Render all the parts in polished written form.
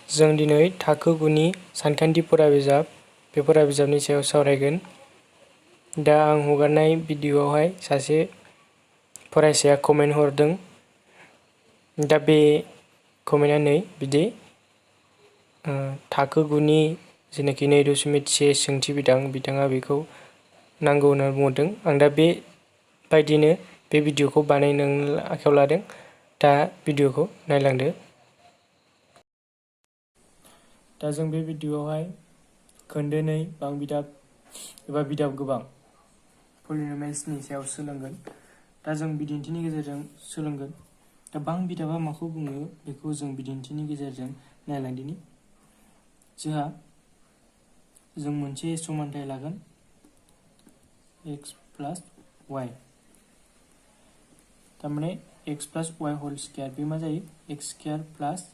जों दिनै थाखो 9नि सानखान्थि फराबिजाब बे फराबिजाबनि सायाव सावरायगोन। दा आं हगारनाय भिडिअ'आवहाय सासे फरायसाया कमेन्ट हरदों। दा बे कमेन्टआ नै बिदि थाखो 9नि जेनाखि 2.से सोंथि बिथाङा बेखौ नांगौ होनना बुंहरदों। आं दा बे बायदिनो बे भिडिअ'खौ बानायनो आखायाव लादों। दा भिडिअ'खौ नायलांदो। दा जों बे भिडिअ'आवहाय खोन्दो 2 बां बिदाब एबा बिदाब गोबां पलिनमियेल्सनि सायाव सोलोंगोन। दा जों बिदिन्थिनि गेजेरजों सोलोंगोन। दा बां बिदाबा माखौ बुङो बेखौ जों बिदिन्थिनि गेजेरजों नायलांदिनि। जों मोनसे समानथाय लागोन x प्लास y। थारमाने x plus y whole square बे मा जायो x square plus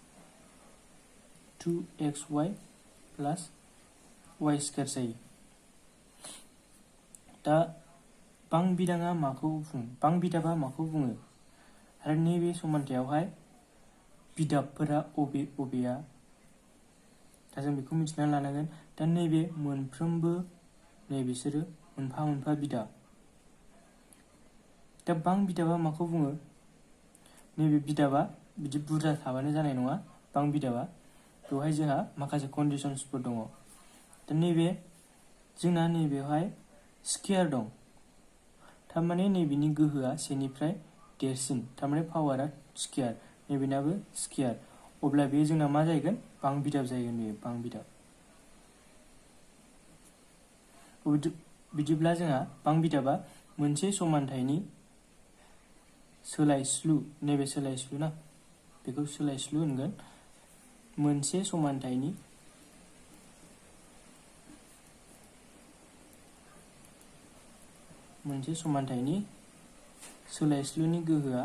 2xy plus y square जायो। दा बां बिदाङा माखौ बुङो बां बिदाबा माखौ बुङो आरो नैबे समानथायावहाय बिदाबफोरा अबेया दा जों बेखौ मिथिना लानांगोन। दा नैबे मोनफ्रोमबो बिसोरो मोनफा मोनफा बिदाब। दा बां बिदाबा माखौ बुङो नैबे बिदाबा बिदि बुरजा थाबानो जानाय नङा। बां बिदाबा बेवहाय जोंहा माखासे कन्डिशन्सफोर दङ। दा जोंना नैबेवहाय स्क्वायर दं। थारमाने नैबेनि गोहोआ सेनिफ्राय देरसिन। थारमाने पावारा स्क्वायर। नैबेनाबो स्क्वायर। अब्ला बेयो जोंना मा जाहैगोन बां बिदाब जाहैगोन। बेयो बां बिदाब। बिदिब्ला जोंहा बां बिदाबा मोनसे समानथायनि सोलायस्लु नैबे सोलायस्लु ना बेखौ सोलायस्लु होनगोन। मोनसे समानथायनि सोलायस्लुनि गोहोआ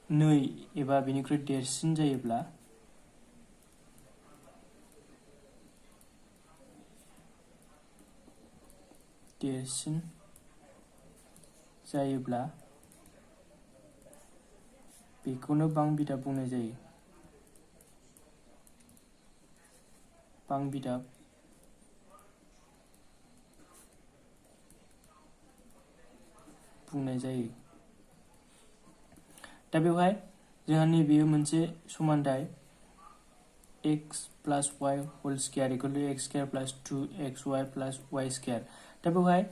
नै एबा बेनिख्रुइ देरसिन जायोब्ला बेखौनो बां बिदाब बुंनाय जायो। बां बिदाब बुंनाय जायो। दा बेवहाय जोंहा नैबेयो मोनसे समानथाय x plus y whole square equal to x square plus 2xy plus y square. दा बेवहाय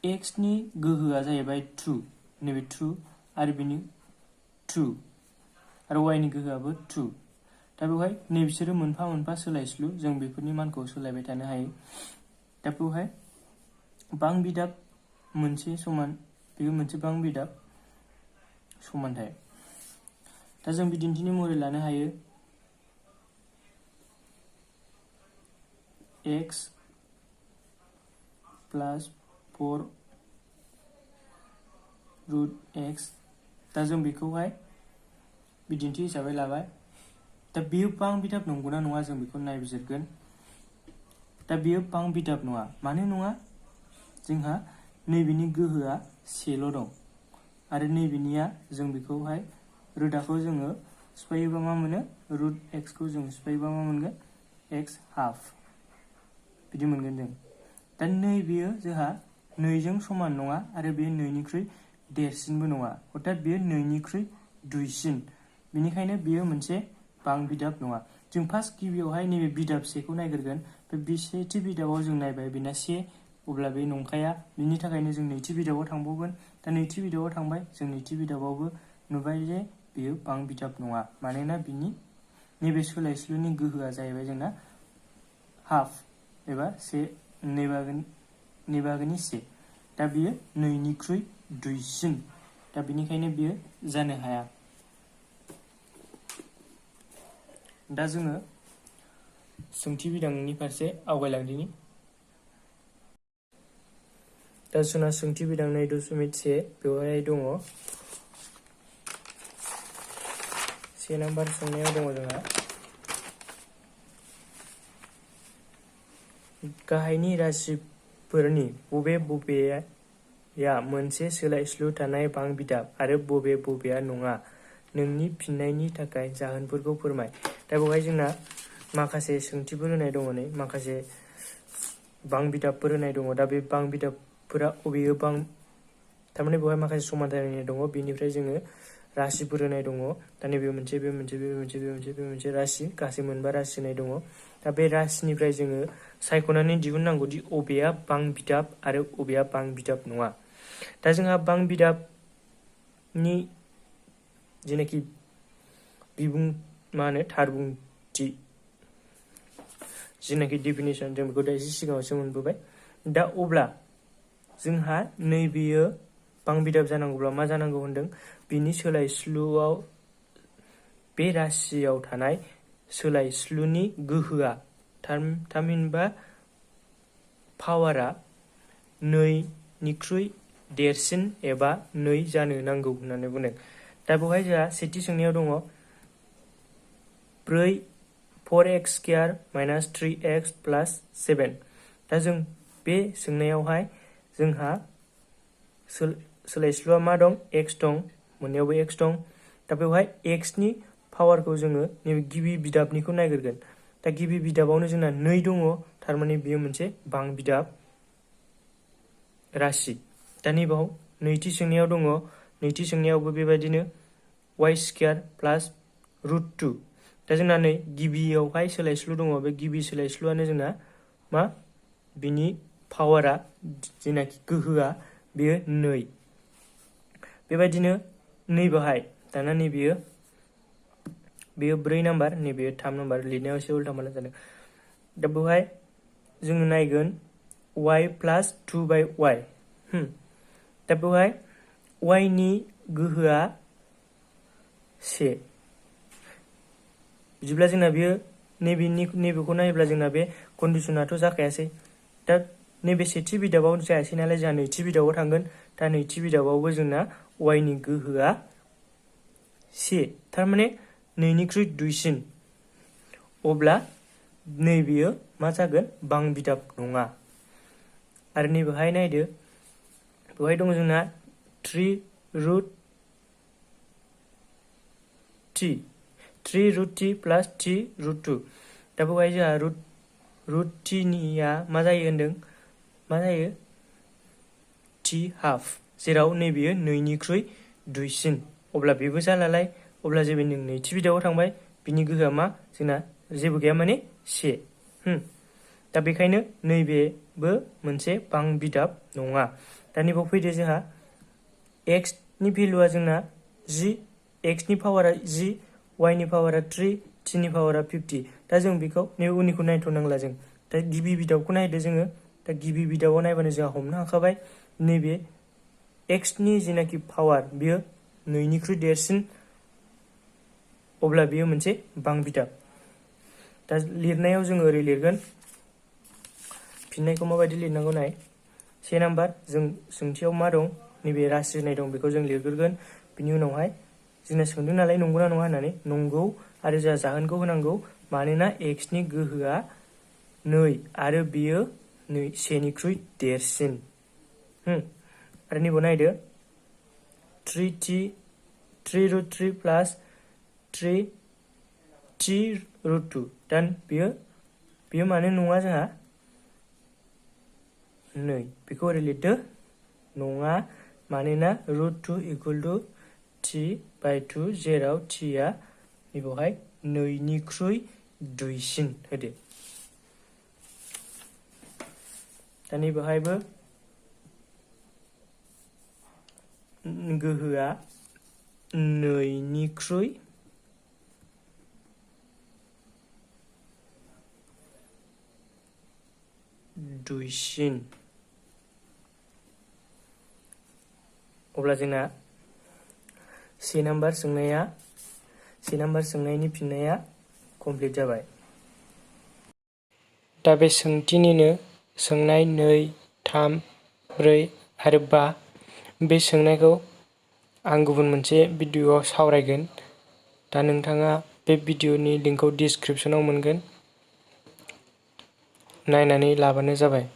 x नि गोहोआ जाहैबाय 2 नैबे 2 आरो बेनि 2 आरो y नि गोहोआबो 2। दा बेवहाय नैबिसोरो मोनफा मोनफा सोलायस्लु जों बेफोरनि मानखौ सोलायबाय थानो हायो। दा बेवहाय बां बिदाब बेयो मोनसे बां बिदाब समानथाय। दा जों बिदिन्थिनि महरै लानो हायो x प्लास 4 रुट x। दा जों बेखौहाय बिदिन्थि हिसाबै लाबाय। दा बेयो बां बिदाब नंगौना नङा जों बेखौ नायबिजिरगोन। दा बेयो बां बिदाब नङा। मानो नङा जोंहा नैबेनि गोहोआ सेल' दं आरो नैबेनिया जों बेखौहाय रोदाखौ जोङो सिफायोबा मा मोनो रुट एक्सखौ जों सिफायोबा मा मोनगोन x हाफ बिदि मोनगोन जों। दा नैबेयो जोंहा 2 जों समान नङा आरो बे 2 निख्रुइ देरसिनबो नङा। अर्थात बेयो 2 निख्रुइ दुइसिन। बेनिखायनो बेयो मोनसे बां बिदाब नङा। जों फार्स्ट गिबियावहाय नैबे बिदाब सेखौ नायग्रोगोन। बे सेथि बिदाबाव जों नायबाय बेना 1 अब्ला बे नंखाया। बिनि थाखायनो जों नैथि बिदाबाव थांबावगोन। दा नैथि बिदाबाव थांबाय जों नैथि बिदाबावबो नुबाय जे बेयो बां बिदाब नङा। मानोना बिनि नैबे सोलायस्लुनि गोहोआ जाहैबाय जोंना हाफ एबा 1/2। दा बियो 2 निख्रुइ दुइसिन। दा बेनिखायनो बियो जानो हाया। दा जोङो सोंथि बिदांनि फारसे आवगायलांदिनि। दा जोंना सोंथि बिदां 2.1 बेवहाय दङ 1 नाम्बार सोंनायाव दङ जोंहा गाहायनि राशिफोरनि बबेया मोनसे सोलायस्लु थानाय बां-बिदाब आरो बबेया नङा? नोंनि फिननायनि थाखाय जाहोनफोरखौ फोरमाय। दा बेवहाय जोंना माखासे सोंथिफोर होनाय दङ, माखासे बां-बिदाबफोर होनाय दङ। दा बे बां-बिदाबफोरा बबे थारमाने बेवहाय माखासे समानथायनाय दङ, बेनिफ्राय जोङो राशिफोर होनाय दङ। दा नैबे मोनसे राशि, गासै मोनबा राशि होनाय दङ। दा बे राशिनिफ्राय जोङो सायख'नानै दिहुननांगौदि बबेया बां-बिदाब आरो बबेया बां-बिदाब नङा। दा जोंहा बां-बिदाबनि जेनाखि थार बुंथि, जेनाखि डेफिनेसन, जों बेखौ दा एसे सिगाङावसो मोनबोबाय। दा अब्ला जोंहा नैबेयो बां-बिदाब जानांगौब्ला मा जानांगौ होनदों? बिनि सोलायस्लुआव, बे राशियाव थानाय सोलायस्लुनि गोहोआ, थामहिनबा पावारा 2 निख्रुइ देरसिन एबा 2 जानो नांगौ होननानै बुंदों। दा बेवहाय जोंहा सेथि सोंनायाव दङ 4x² - 3x + 7। दा जों बे सोंनायावहाय जोंहा सोलायस्लुआ मा दं? x दं, मोननैयावबो x दं। दा बेवहाय x नि पावारखौ जोङो नैबे गिबि बिदाबनिखौ नायग्रोगोन। दा गिबि बिदाबावनो जोंना 2 दङ, थारमाने बेयो मोनसे बां-बिदाब राशि। दा नैबाव नैथि सोंनायाव दङ, नैथि सोंनायावबो बेबायदिनो y² + √2। दा जोंना नै गिबियावहाय सोलायस्लु दङ, बे गिबि सोलायस्लुआनो जोंना मा? बिनि पावारा, जेनाखि गोहोआ, बेयो 2। बेबायदिनो नैबेहाय, दाना बेयो 4 नाम्बार, नैबेयो 3 नाम्बार। लिरनायाव एसे उल्था-फाल्था जादों। दा बेवहाय जोङो नायगोन y + 2/y। दा बेवहाय y नि गोहोआ 1। बिदिब्ला जोंना बेयो नैबेखौ नायोब्ला जोंना बे कन्डिसनाथ' जाखायासै। दा नैबे सेथि बिदाबाव जायासै नालाय, जोंहा नैथि बिदाबाव थांगोन। दा नैथि बिदाबावबो जोंना y नि गोहोआ 1, थारमाने 2 निख्रुइ दुइसिन। अब्ला नैबेयो मा जागोन? बां-बिदाब नङा। आरो नैबेहाय नायदो, बेवहाय दङ जोंना 3√t + t√2। दा बेवहाय जोंहा √t/निया मा जायो होनदों? मा जायो? t½ जेराव नैबेयो 2 निख्रुइ दुइसिन। अब्ला बेबो जालालाय। अब्ला जेबो नों नैथि बिदाबाव थांबाय, बिनि गोहोआ मा? जोंना जेबो गैया, माने 1। दा बेखायनो नैबेबो मोनसे बां-बिदाब नङा। दा नैबाव फैदो, जोंहा x नि भेलुआ जोंना 10, x नि पावारा 10, y नि पावारा 3, t नि पावारा 50। दा जों बेखौ नैबे उननिखौ नायथ'नांला जों। दा गिबि बिदाबखौ नायदो जोङो। दा गिबि बिदाबाव नायबानो जोंहा हमनो हाखाबाय, नैबे x नि जेनाखि पावार, बियो 2 निख्रुइ देरसिन। अब्ला बियो मोनसे बां-बिदाब। दा लिरनायाव जोङो ओरै लिरगोन। फिननायखौ माबायदि लिरनांगौ नाय। 1 नाम्बार, जों सोंथियाव मा दं? नैबे राशि होनाय दं, बेखौ जों लिरग्रोगोन। बिनि उनावहाय जोंना सोंदों नालाय नंगौना नङा होननानै, नंगौ। आरो जोंहा जाहोनखौ होनांगौ, मानोना x नि गोहोआ 2 आरो बियो 1 निख्रुइ देरसिन। आरो नैबाव नायदो, 3√3 + 3t√2। दा बेयो मानो नङा जोंहा? 2। बेखौ ओरै लिरदो, नङा, मानोना √2 = t/2, जेराव tआ नैबावहाय 2 निख्रुइ दुइसिन होदो। दा नैबावहायबो गोहोआ 2 निख्रुइ दुइसिन। अब्ला जोंना 1 नाम्बार सोंनायनि फिननाया कमप्लिट जाबाय। दा बे सोंथिनिनो सोंनाय 2, 3, 4 आरो 5, बे सोंनायखौ आं गुबुन मोनसे भिडिअ'आव सावरायगोन। दा नोंथाङा बे भिडिअ'नि लिंकखौ डिसक्रिपसनाव मोनगोन। नायनानै लाबानो जाबाय।